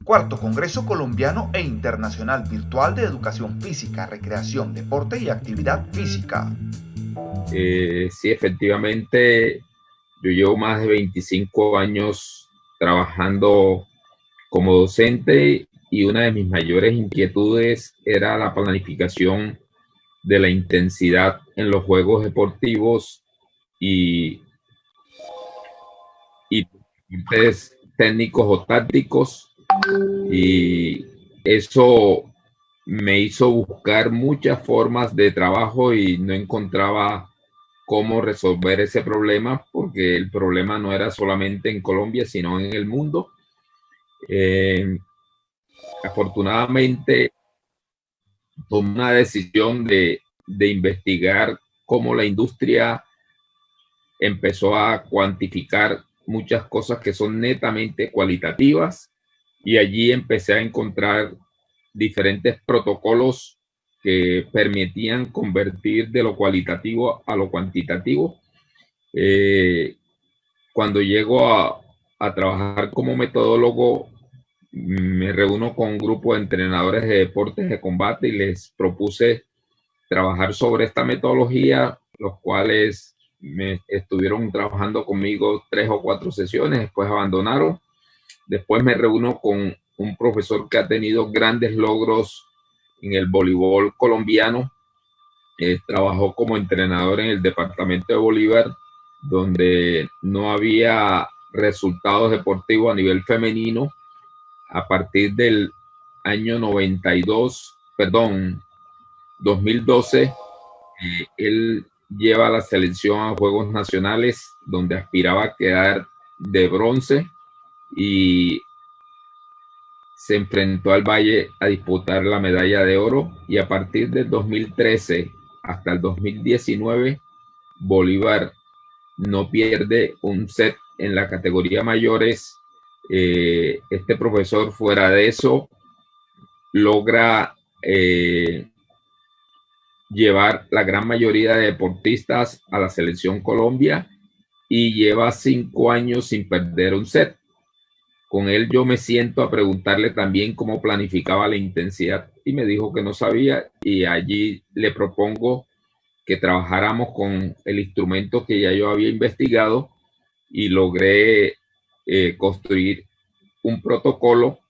Cuarto Congreso Colombiano e Internacional Virtual de Educación Física, Recreación, Deporte y Actividad Física. Sí, efectivamente, yo llevo más de 25 años trabajando como docente y una de mis mayores inquietudes era la planificación de la intensidad en los juegos deportivos y técnicos o tácticos, y eso me hizo buscar muchas formas de trabajo y no encontraba cómo resolver ese problema, porque el problema no era solamente en Colombia, sino en el mundo. Afortunadamente, tomé una decisión de investigar cómo la industria empezó a cuantificar muchas cosas que son netamente cualitativas, y allí empecé a encontrar diferentes protocolos que permitían convertir de lo cualitativo a lo cuantitativo. Cuando llego a trabajar como metodólogo, me reúno con un grupo de entrenadores de deportes de combate y les propuse trabajar sobre esta metodología, los cuales me estuvieron trabajando conmigo 3 o 4 sesiones, después abandonaron. Después me reúno con un profesor que ha tenido grandes logros en el voleibol colombiano. Trabajó como entrenador en el departamento de Bolívar, donde no había resultados deportivos a nivel femenino. A partir del año 2012, él lleva a la selección a Juegos Nacionales, donde aspiraba a quedar de bronce, y se enfrentó al Valle a disputar la medalla de oro. Y a partir del 2013 hasta el 2019, Bolívar no pierde un set en la categoría mayores. Este profesor, fuera de eso, logra llevar la gran mayoría de deportistas a la selección Colombia y lleva 5 años sin perder un set. Con él yo me siento a preguntarle también cómo planificaba la intensidad y me dijo que no sabía, y allí le propongo que trabajáramos con el instrumento que ya yo había investigado y logré construir un protocolo.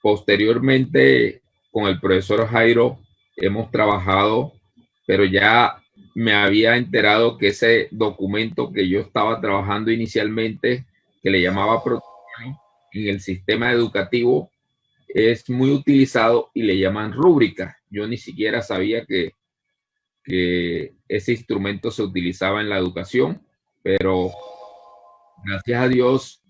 Posteriormente, con el profesor Jairo hemos trabajado, pero ya me había enterado que ese documento que yo estaba trabajando inicialmente, que le llamaba protocolo, en el sistema educativo es muy utilizado y le llaman rúbrica. Yo ni siquiera sabía que ese instrumento se utilizaba en la educación, pero gracias a Dios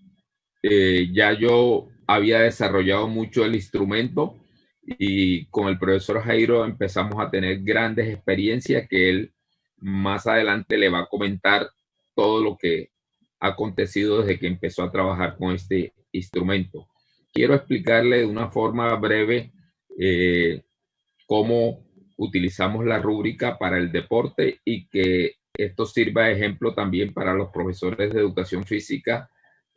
ya yo había desarrollado mucho el instrumento, y con el profesor Jairo empezamos a tener grandes experiencias que él más adelante le va a comentar todo lo que ha acontecido desde que empezó a trabajar con este instrumento. Quiero explicarle de una forma breve cómo utilizamos la rúbrica para el deporte, y que esto sirva de ejemplo también para los profesores de educación física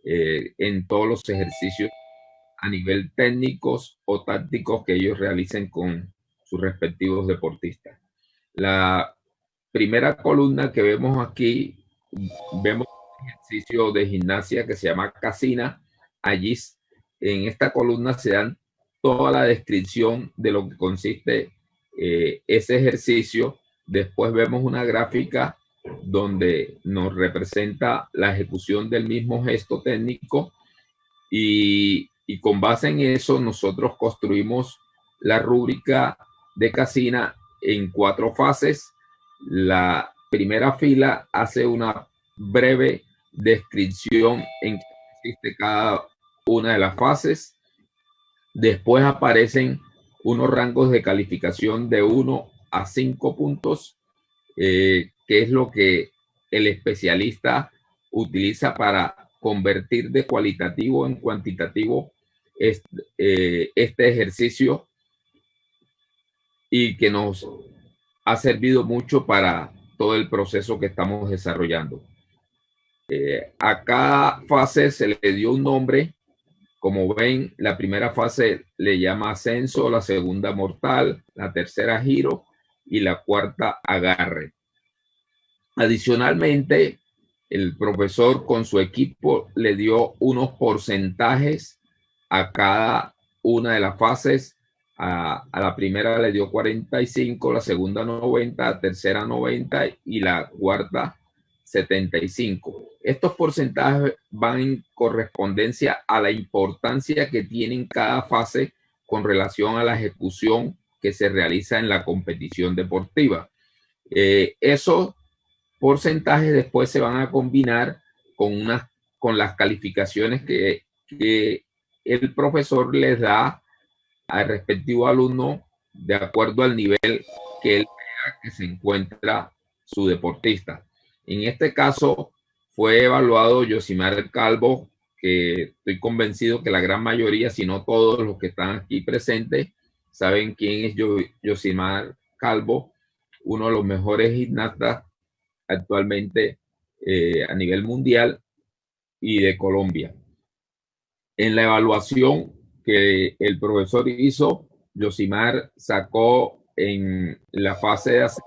en todos los ejercicios a nivel técnicos o tácticos que ellos realicen con sus respectivos deportistas. La primera columna que vemos aquí, vemos un ejercicio de gimnasia que se llama casina. Allí en esta columna se dan toda la descripción de lo que consiste ese ejercicio. Después vemos una gráfica donde nos representa la ejecución del mismo gesto técnico, y con base en eso nosotros construimos la rúbrica de casina en 4 fases. La primera fila hace una breve descripción en qué consiste cada una de las fases. Después aparecen unos rangos de calificación de 1 a 5 puntos, que es lo que el especialista utiliza para convertir de cualitativo en cuantitativo este ejercicio, y que nos ha servido mucho para todo el proceso que estamos desarrollando. A cada fase se le dio un nombre, Como ven, la primera fase le llama ascenso, la segunda mortal, la tercera giro y la cuarta agarre. Adicionalmente, el profesor con su equipo le dio unos porcentajes a cada una de las fases. A la primera le dio 45, la segunda 90, la tercera 90 y la cuarta 75. Estos porcentajes van en correspondencia a la importancia que tienen cada fase con relación a la ejecución que se realiza en la competición deportiva. Esos porcentajes después se van a combinar con las calificaciones que el profesor les da al respectivo alumno de acuerdo al nivel que él vea que se encuentra su deportista. En este caso fue evaluado Yosimar Calvo, que estoy convencido que la gran mayoría, si no todos los que están aquí presentes, saben quién es Yosimar Calvo, uno de los mejores gimnastas actualmente a nivel mundial y de Colombia. En la evaluación que el profesor hizo, Yosimar sacó en la fase de ascenso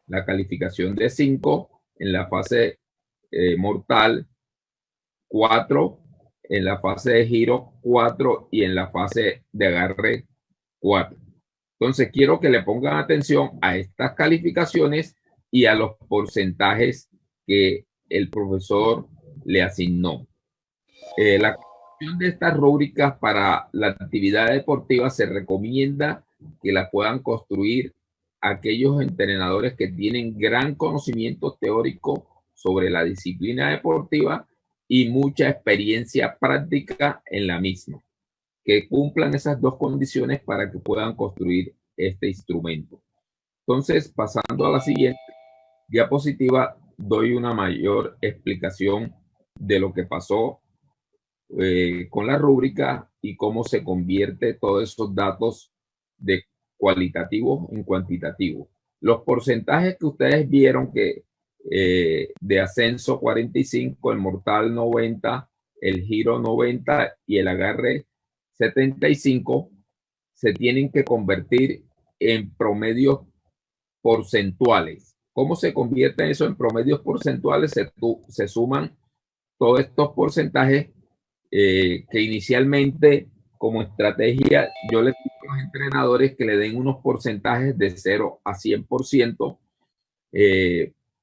la calificación de 5, en la fase mortal 4, en la fase de giro 4 y en la fase de agarre 4. Entonces quiero que le pongan atención a estas calificaciones y a los porcentajes que el profesor le asignó. La construcción de estas rúbricas para la actividad deportiva se recomienda que la puedan construir aquellos entrenadores que tienen gran conocimiento teórico sobre la disciplina deportiva y mucha experiencia práctica en la misma, que cumplan esas dos condiciones para que puedan construir este instrumento. Entonces, pasando a la siguiente diapositiva, doy una mayor explicación de lo que pasó con la rúbrica y cómo se convierte todos esos datos de cualitativos en cuantitativos. Los porcentajes que ustedes vieron que de ascenso 45, el mortal 90, el giro 90 y el agarre 75 se tienen que convertir en promedios porcentuales. ¿Cómo se convierte eso en promedios porcentuales? Se suman todos estos porcentajes que inicialmente como estrategia yo les pido a los entrenadores que le den unos porcentajes de 0 a 100%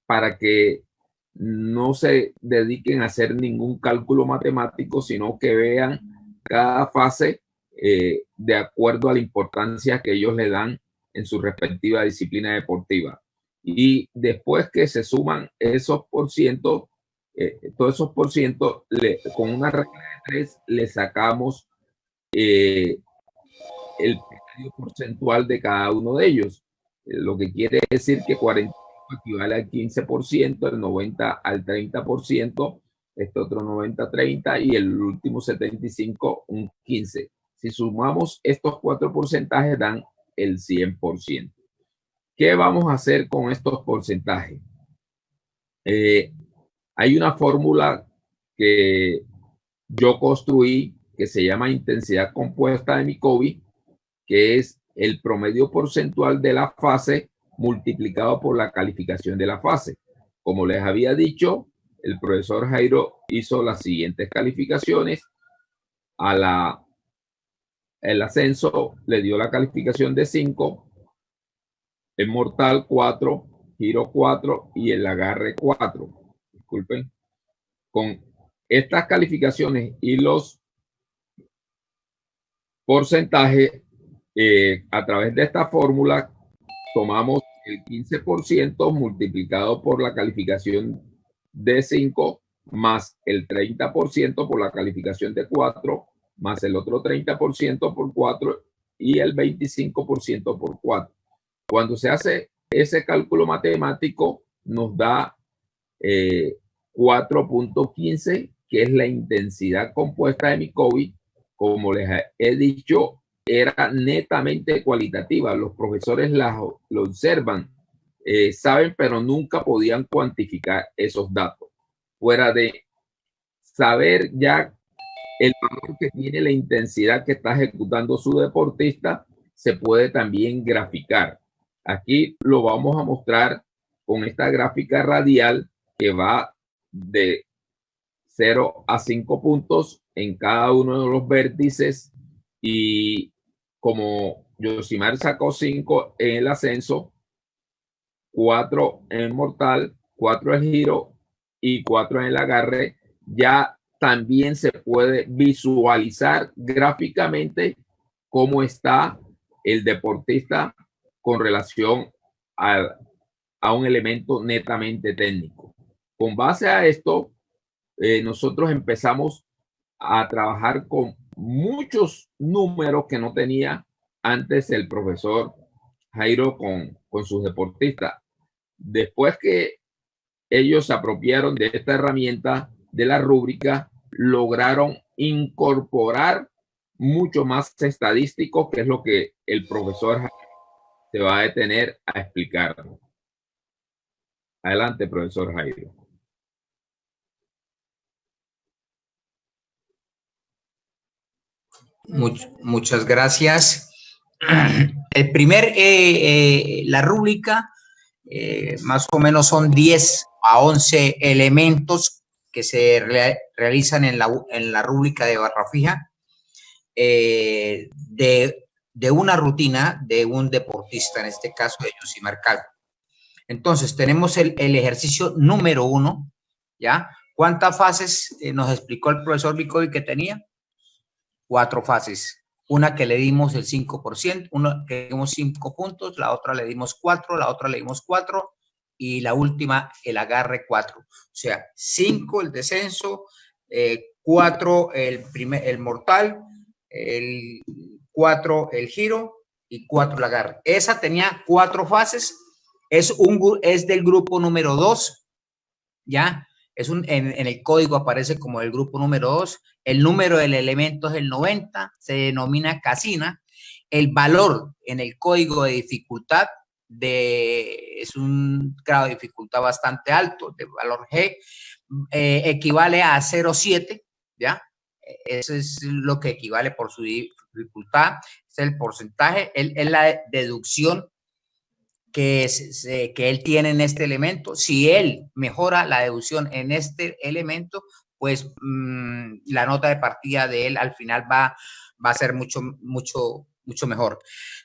para que no se dediquen a hacer ningún cálculo matemático, sino que vean cada fase de acuerdo a la importancia que ellos le dan en su respectiva disciplina deportiva. Y después que se suman esos porcientos, todos esos porcientos, con una regla de 3 le sacamos el promedio porcentual de cada uno de ellos. Lo que quiere decir que 45 equivale al 15%, el 90 al 30%, este otro 90-30 y el último 75 un 15%. Si sumamos estos 4 porcentajes dan el 100%. ¿Qué vamos a hacer con estos porcentajes? Hay una fórmula que yo construí que se llama intensidad compuesta de Micobi, que es el promedio porcentual de la fase multiplicado por la calificación de la fase. Como les había dicho, el profesor Jairo hizo las siguientes calificaciones. El ascenso le dio la calificación de 5, el mortal 4, giro 4 y el agarre 4. Disculpen. Con estas calificaciones y los porcentajes, a través de esta fórmula tomamos el 15% multiplicado por la calificación de 5 más el 30% por la calificación de 4 más el otro 30% por 4 y el 25% por 4. Cuando se hace ese cálculo matemático nos da 4.15, que es la intensidad compuesta de Micobi. Como les he dicho, era netamente cualitativa. Los profesores lo observan, saben, pero nunca podían cuantificar esos datos. Fuera de saber ya el valor que tiene la intensidad que está ejecutando su deportista se puede también graficar. Aquí lo vamos a mostrar con esta gráfica radial que va de 0 a 5 puntos en cada uno de los vértices, y como Yosimar sacó 5 en el ascenso, 4 en el mortal, 4 en el giro y 4 en el agarre, ya también se puede visualizar gráficamente cómo está el deportista con relación a un elemento netamente técnico. Con base a esto, nosotros empezamos a trabajar con muchos números que no tenía antes el profesor Jairo con sus deportistas. Después que ellos se apropiaron de esta herramienta de la rúbrica, lograron incorporar mucho más estadísticos, que es lo que el profesor se va a detener a explicar. Adelante, profesor Jairo. Muchas gracias. El la rúbrica, más o menos son 10 a 11 elementos que se realizan en la rúbrica de barra fija de una rutina de un deportista, en este caso de Yosimar Calvo. Entonces, tenemos el ejercicio número 1, ¿ya? ¿Cuántas fases nos explicó el profesor Vicovi que tenía? 4 fases. Una que le dimos el 5%, una que le dimos 5 puntos, la otra le dimos 4, la otra le dimos 4 y la última el agarre 4. O sea, 5 el descenso, 4 el mortal, el 4 el giro y 4 el agarre. Esa tenía 4 fases, es del grupo número 2, ¿ya? En el código aparece como el grupo número 2. El número del elemento es el 90, se denomina casina. El valor en el código de dificultad es un grado de dificultad bastante alto, de valor G, equivale a 0,7, ¿ya? Eso es lo que equivale por su dificultad, es el porcentaje, es la deducción que él tiene en este elemento. Si él mejora la deducción en este elemento, pues la nota de partida de él al final va a ser mucho mejor.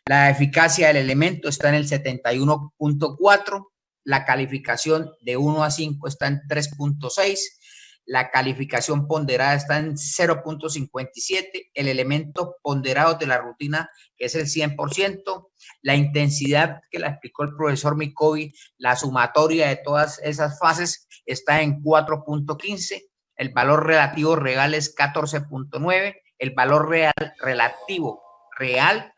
La eficacia del elemento está en el 71.4, la calificación de 1 a 5 está en 3.6, la calificación ponderada está en 0.57, el elemento ponderado de la rutina, que es el 100%, la intensidad que la explicó el profesor Vicovi, la sumatoria de todas esas fases está en 4.15, el valor relativo real es 14.9, el valor relativo real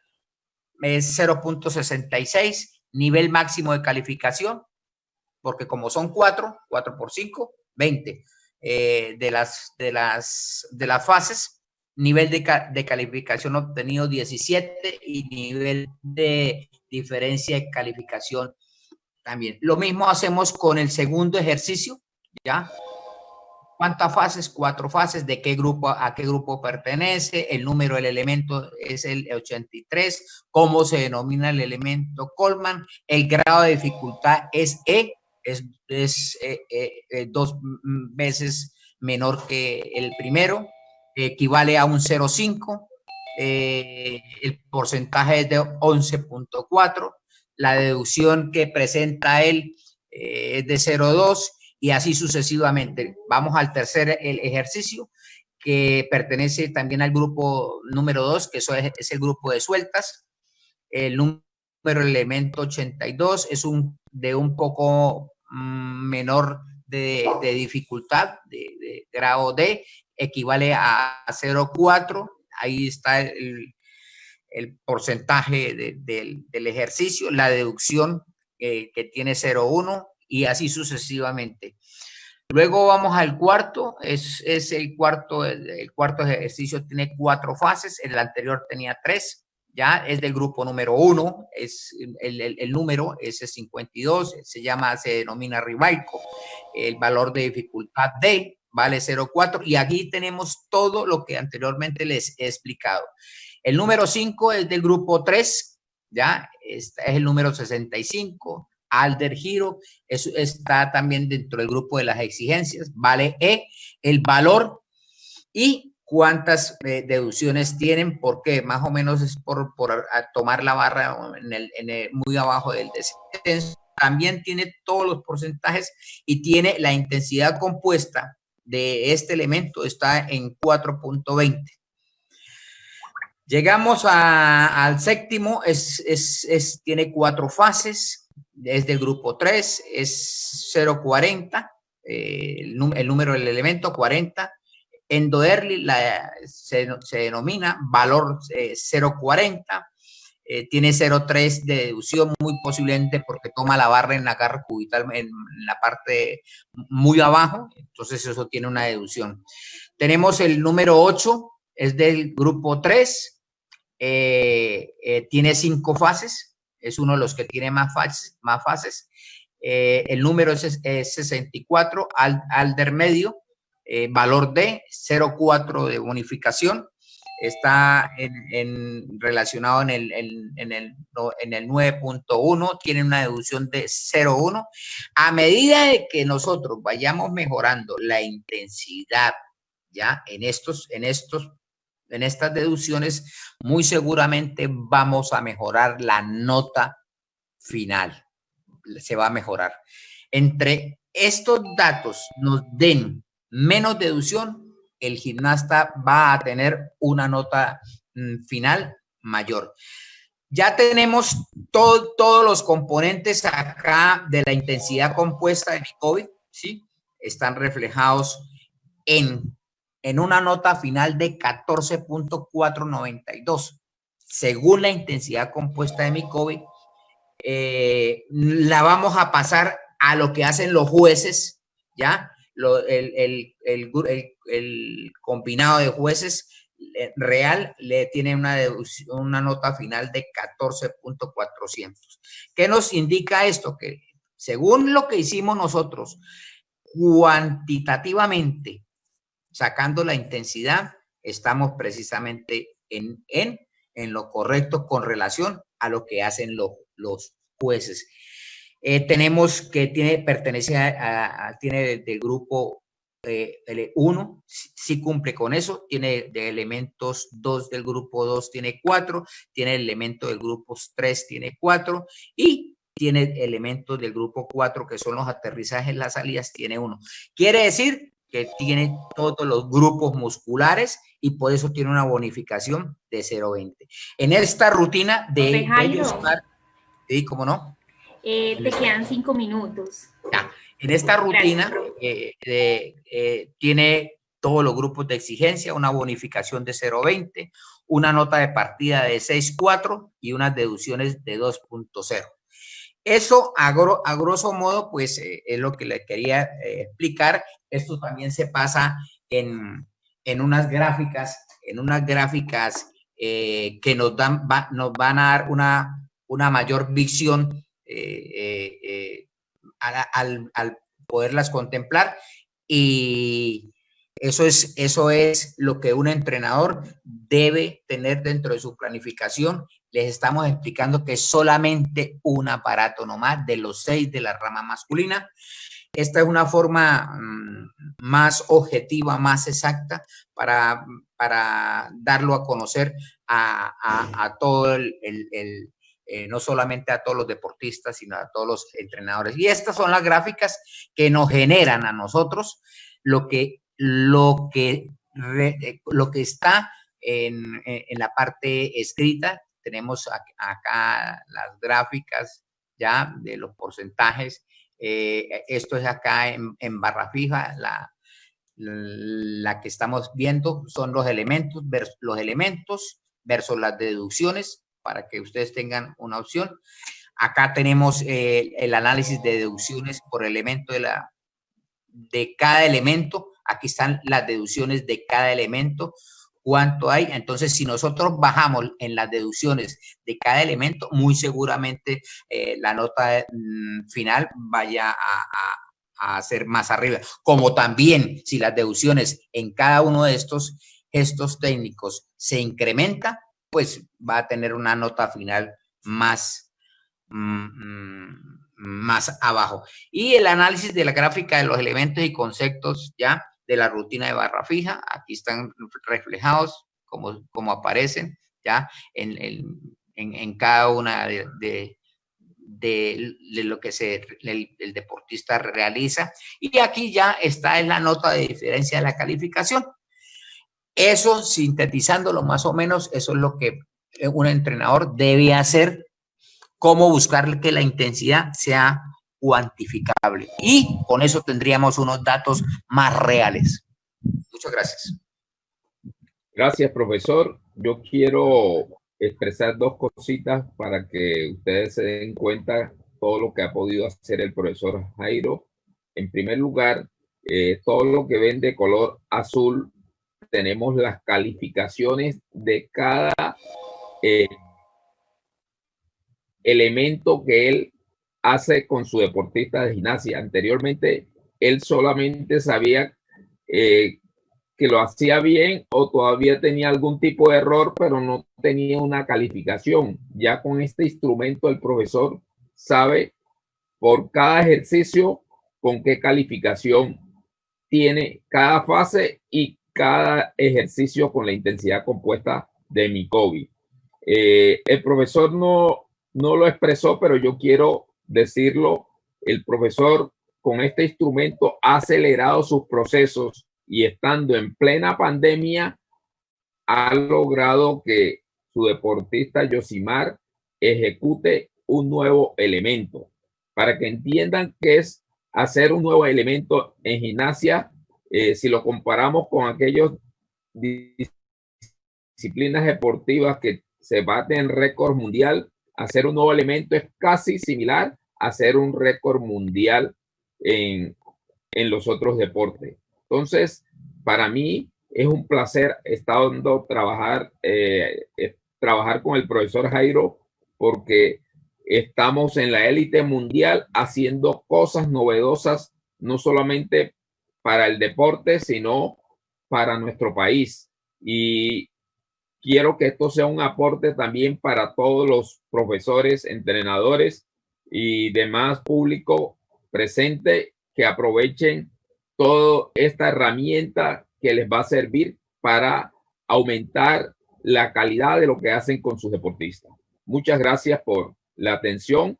es 0.66, nivel máximo de calificación, porque como son 4 por 5, 20. De las fases, nivel de calificación obtenido 17 y nivel de diferencia de calificación también. Lo mismo hacemos con el segundo ejercicio, ¿ya? ¿Cuántas fases? 4 fases. ¿De qué grupo a qué grupo pertenece? El número del elemento es el 83. ¿Cómo se denomina el elemento Coleman? El grado de dificultad es E. Es 2 veces menor que el primero, equivale a un 0,5, el porcentaje es de 11.4, la deducción que presenta él es de 0,2 y así sucesivamente. Vamos al tercer ejercicio, que pertenece también al grupo número 2, que eso es el grupo de sueltas. El número del elemento 82 es de un poco menor de dificultad, de grado D, equivale a 0,4. Ahí está el porcentaje del ejercicio, la deducción que tiene 0,1 y así sucesivamente. Luego vamos al cuarto, es el cuarto ejercicio, tiene 4 fases, el anterior tenía 3. Ya es del grupo número 1, es el número es 52, se denomina Ribaico, el valor de dificultad D, vale 0,4 y aquí tenemos todo lo que anteriormente les he explicado. El número 5 es del grupo 3, ¿ya? Este es el número 65. Alder Giro, eso está también dentro del grupo de las exigencias, vale E, el valor y cuántas deducciones tienen, porque más o menos es por tomar la barra muy abajo del descenso. También tiene todos los porcentajes y tiene la intensidad compuesta de este elemento, está en 4.20. Llegamos al séptimo, tiene 4 fases. Es del grupo 3, es 0,40, el número del elemento 40. Endo-Early se denomina valor 0,40, tiene 0,3 de deducción, muy posiblemente porque toma la barra en la garra cubital en la parte muy abajo, entonces eso tiene una deducción. Tenemos el número 8, es del grupo 3, tiene 5 fases. Es uno de los que tiene más fases. El número es 64, Alder medio, valor D, 0,4 de bonificación. Está relacionado en el 9.1, tiene una deducción de 0,1. A medida de que nosotros vayamos mejorando la intensidad, ya en estas deducciones, muy seguramente vamos a mejorar la nota final. Se va a mejorar. Entre estos datos nos den menos deducción, el gimnasta va a tener una nota final mayor. Ya tenemos todos los componentes acá de la intensidad compuesta de mi COVID, ¿sí? Están reflejados en una nota final de 14.492. Según la intensidad compuesta de mi COVID, la vamos a pasar a lo que hacen los jueces, ¿ya? El combinado de jueces real le tiene una nota final de 14.400. ¿Qué nos indica esto? Que según lo que hicimos nosotros, cuantitativamente, sacando la intensidad, estamos precisamente en lo correcto con relación a lo que hacen los jueces. Tenemos que pertenece tiene del grupo L1, sí cumple con eso, tiene de elementos 2 del grupo 2, tiene 4, tiene elemento del grupo 3, tiene 4, y tiene elementos del grupo 4, que son los aterrizajes, las salidas, tiene 1. Quiere decir que tiene todos los grupos musculares y por eso tiene una bonificación de 0,20. En esta rutina de ellos, ¿sí? ¿Cómo no? Te quedan 5 minutos. Ya. En esta rutina tiene todos los grupos de exigencia, una bonificación de 0,20, una nota de partida de 6,4 y unas deducciones de 2,0. Eso, a grosso modo, pues es lo que le quería explicar. Esto también se pasa en unas gráficas, que nos van a dar una mayor visión al poderlas contemplar, y eso es lo que un entrenador debe tener dentro de su planificación. Les estamos explicando que es solamente un aparato nomás de los 6 de la rama masculina. Esta es una forma más objetiva, más exacta para darlo a conocer a todo no solamente a todos los deportistas, sino a todos los entrenadores. Y estas son las gráficas que nos generan a nosotros lo que está en la parte escrita. Tenemos acá las gráficas ya de los porcentajes. Esto es acá en barra fija, la que estamos viendo son los elementos versus las deducciones, para que ustedes tengan una opción. Acá tenemos el análisis de deducciones por elemento de cada elemento. Aquí están las deducciones de cada elemento, cuánto hay. Entonces, si nosotros bajamos en las deducciones de cada elemento, muy seguramente la nota final vaya a hacer más arriba. Como también si las deducciones en cada uno de estos gestos técnicos se incrementa, pues va a tener una nota final más abajo. Y el análisis de la gráfica de los elementos y conceptos ya de la rutina de barra fija, aquí están reflejados como aparecen ya en cada una de lo que el deportista realiza. Y aquí ya está en la nota de diferencia de la calificación. Eso, sintetizándolo más o menos, eso es lo que un entrenador debe hacer, cómo buscar que la intensidad sea cuantificable. Y con eso tendríamos unos datos más reales. Muchas gracias. Gracias, profesor. Yo quiero expresar dos cositas para que ustedes se den cuenta todo lo que ha podido hacer el profesor Jairo. En primer lugar, todo lo que ven de color azul, tenemos las calificaciones de cada elemento que él hace con su deportista de gimnasia. Anteriormente, él solamente sabía que lo hacía bien o todavía tenía algún tipo de error, pero no tenía una calificación. Ya con este instrumento, el profesor sabe por cada ejercicio con qué calificación tiene cada fase y cada ejercicio con la intensidad compuesta de Micobi. El profesor no lo expresó, pero yo quiero decirlo. El profesor con este instrumento ha acelerado sus procesos y estando en plena pandemia ha logrado que su deportista Yosimar ejecute un nuevo elemento. Para que entiendan qué es hacer un nuevo elemento en gimnasia, si lo comparamos con aquellas disciplinas deportivas que se baten récord mundial, hacer un nuevo elemento es casi similar a hacer un récord mundial en los otros deportes. Entonces, para mí es un placer trabajar con el profesor Jairo, porque estamos en la élite mundial haciendo cosas novedosas, no solamente para el deporte, sino para nuestro país. Y quiero que esto sea un aporte también para todos los profesores, entrenadores y demás público presente, que aprovechen toda esta herramienta que les va a servir para aumentar la calidad de lo que hacen con sus deportistas. Muchas gracias por la atención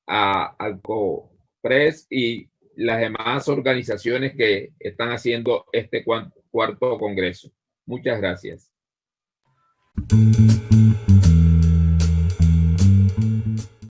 al COPRES y las demás organizaciones que están haciendo este cuarto congreso. Muchas gracias.